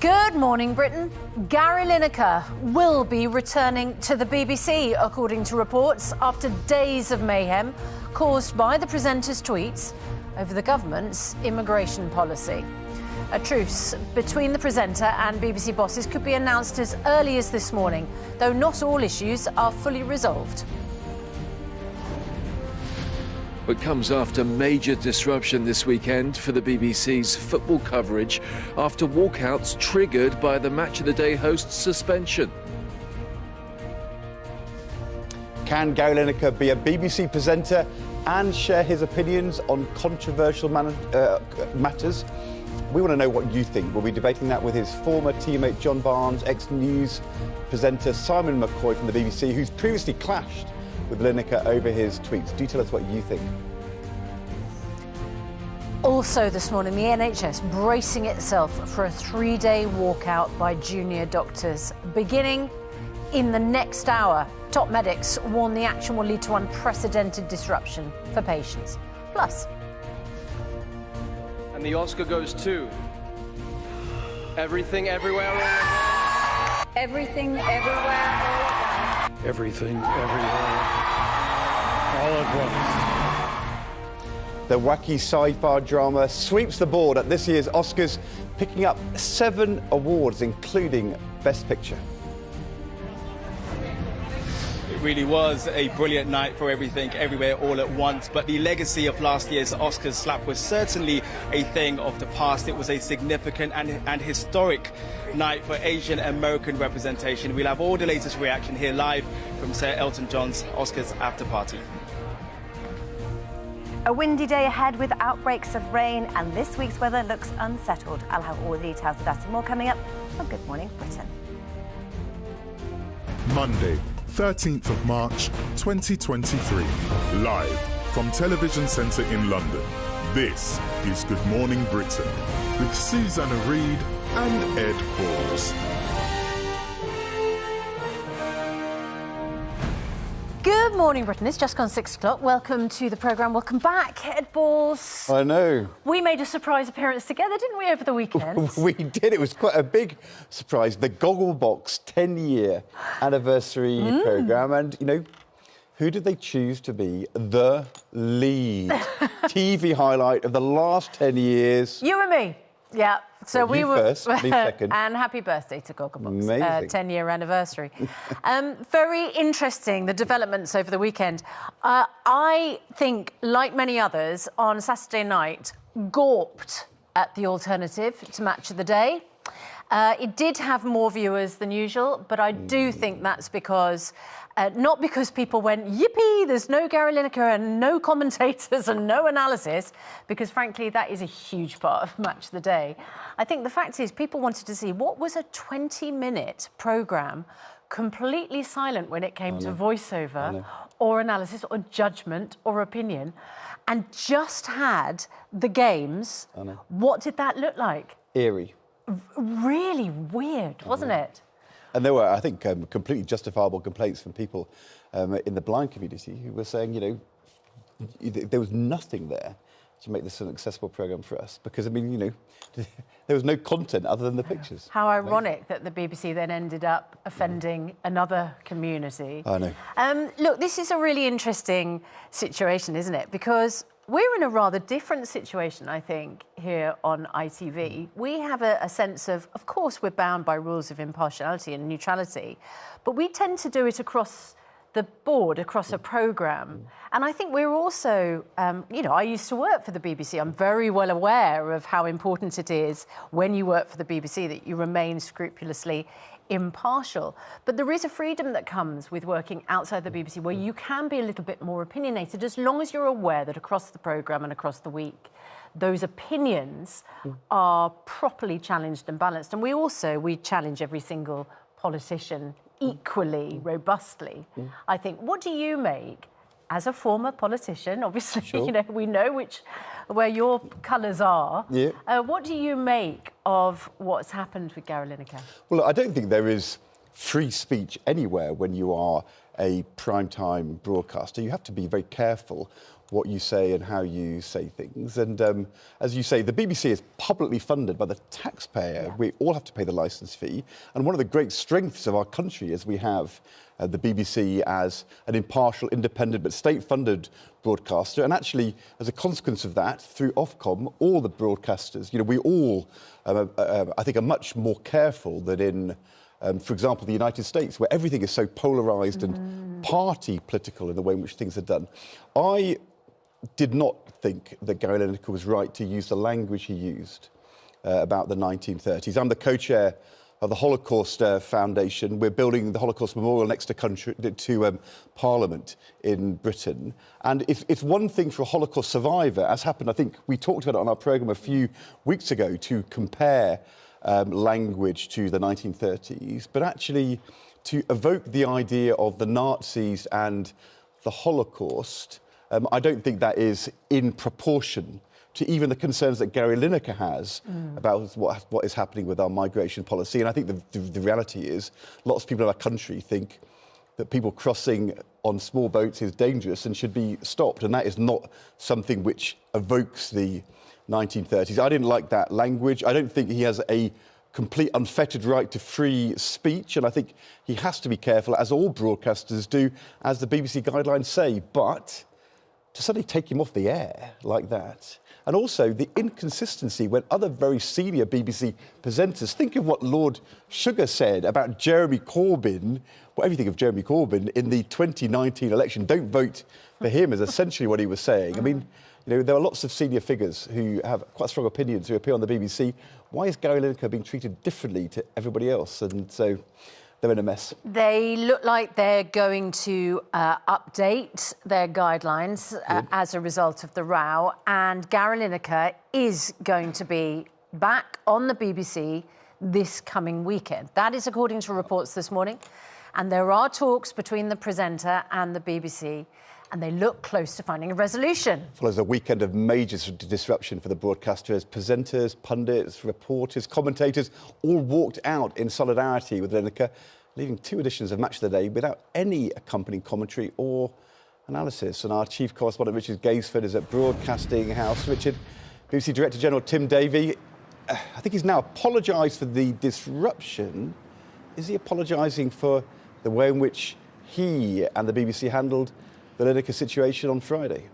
Good morning, Britain. Gary Lineker will be returning to the BBC, according to reports, after days of mayhem caused by the presenter's tweets over the government's immigration policy. A truce between the presenter and BBC bosses could be announced as early as this morning, though not all issues are fully resolved. It comes after major disruption this weekend for the BBC's football coverage after walkouts triggered by the Match of the Day host's suspension. Can Gary Lineker be a BBC presenter and share his opinions on controversial matters? We want to know what you think. We'll be debating that with his former teammate John Barnes, ex-news presenter Simon McCoy from the BBC, who's previously clashed with Lineker over his tweets. Do tell us what you think. Also this morning, the NHS bracing itself for a 3-day walkout by junior doctors. Beginning in the next hour, top medics warn the action will lead to unprecedented disruption for patients. Plus... And the Oscar goes to Everything, Everywhere, All at Once. Everything, Everywhere, All at Once. Everything, Everywhere, All at Once. The wacky sci-fi drama sweeps the board at this year's Oscars, picking up 7 awards, including Best Picture. It really was a brilliant night for Everything, Everywhere, All at Once. But the legacy of last year's Oscars slap was certainly a thing of the past. It was a significant and historic night for Asian American representation. We'll have all the latest reaction here live from Sir Elton John's Oscars after party. A windy day ahead with outbreaks of rain, and this week's weather looks unsettled. I'll have all the details of that and more coming up on Good Morning Britain. Monday, 13th of March, 2023. Live from Television Centre in London. This is Good Morning Britain with Susanna Reid and Ed Balls. Good morning, Britain. It's just gone 6 o'clock. Welcome to the programme. Welcome back, Ed Balls. I know. We made a surprise appearance together, didn't we, over the weekend? We did. It was quite a big surprise. The Gogglebox 10-year anniversary programme. And, you know, who did they choose to be the lead TV highlight of the last 10 years? You and me. Yeah. So well, we you were first, me second. And happy birthday to Gogglebox. Amazing. 10-year anniversary. Very interesting, the developments over the weekend. I think, like many others, on Saturday night, gawped at the alternative to Match of the Day. It did have more viewers than usual, but I do think that's because... not because people went, yippee, there's no Gary Lineker and no commentators and no analysis, because, frankly, that is a huge part of Match of the Day. I think the fact is people wanted to see what was a 20-minute programme completely silent when it came to voiceover or analysis or judgment or opinion, and just had the games. What did that look like? Eerie. Really weird, wasn't it? And there were, I think, completely justifiable complaints from people in the blind community who were saying, you know, there was nothing there to make this an accessible programme for us. Because, I mean, you know, there was no content other than the pictures. How ironic that the BBC then ended up offending another community. I know. Look, this is a really interesting situation, isn't it? Because we're in a rather different situation, I think, here on ITV. We have a sense of course, we're bound by rules of impartiality and neutrality, but we tend to do it across the board, across a programme. And I think we're also, you know, I used to work for the BBC. I'm very well aware of how important it is when you work for the BBC that you remain scrupulously impartial. But there is a freedom that comes with working outside the BBC where you can be a little bit more opinionated, as long as you're aware that across the programme and across the week, those opinions are properly challenged and balanced. And we challenge every single politician equally, robustly. I think, what do you make as a former politician? Obviously, you know, we know where your colours are. What do you make of what's happened with Gary Lineker? Well, I don't think there is free speech anywhere when you are a primetime broadcaster. You have to be very careful what you say and how you say things. And as you say, the BBC is publicly funded by the taxpayer. Yeah. We all have to pay the licence fee. And one of the great strengths of our country is we have the BBC as an impartial, independent but state-funded broadcaster. And actually, as a consequence of that, through Ofcom, all the broadcasters, we all, I think, are much more careful than in, for example, the United States, where everything is so polarised and party political in the way in which things are done. I did not think that Gary Lineker was right to use the language he used about the 1930s. I'm the co-chair of the Holocaust Foundation. We're building the Holocaust Memorial next to Parliament in Britain. And it's one thing for a Holocaust survivor, as happened, I think we talked about it on our programme a few weeks ago, to compare language to the 1930s, but actually to evoke the idea of the Nazis and the Holocaust, I don't think that is in proportion to even the concerns that Gary Lineker has about what is happening with our migration policy. And I think the reality is lots of people in our country think that people crossing on small boats is dangerous and should be stopped. And that is not something which evokes the 1930s. I didn't like that language. I don't think he has a complete unfettered right to free speech. And I think he has to be careful, as all broadcasters do, as the BBC guidelines say. But to suddenly take him off the air like that, and also the inconsistency when other very senior BBC presenters, think of what Lord Sugar said about Jeremy Corbyn, whatever you think of Jeremy Corbyn, in the 2019 election. Don't vote for him is essentially what he was saying. I mean, there are lots of senior figures who have quite strong opinions who appear on the BBC. Why is Gary Lineker being treated differently to everybody else? And so they're in a mess. They look like they're going to update their guidelines as a result of the row. And Gary Lineker is going to be back on the BBC this coming weekend. That is according to reports this morning. And there are talks between the presenter and the BBC, and they look close to finding a resolution. Follows a weekend of major disruption for the broadcaster as presenters, pundits, reporters, commentators all walked out in solidarity with Lineker, leaving two editions of Match of the Day without any accompanying commentary or analysis. And our chief correspondent, Richard Gaisford, is at Broadcasting House. Richard, BBC Director General Tim Davie, I think he's now apologised for the disruption. Is he apologising for the way in which he and the BBC handled the Lineker situation on Friday?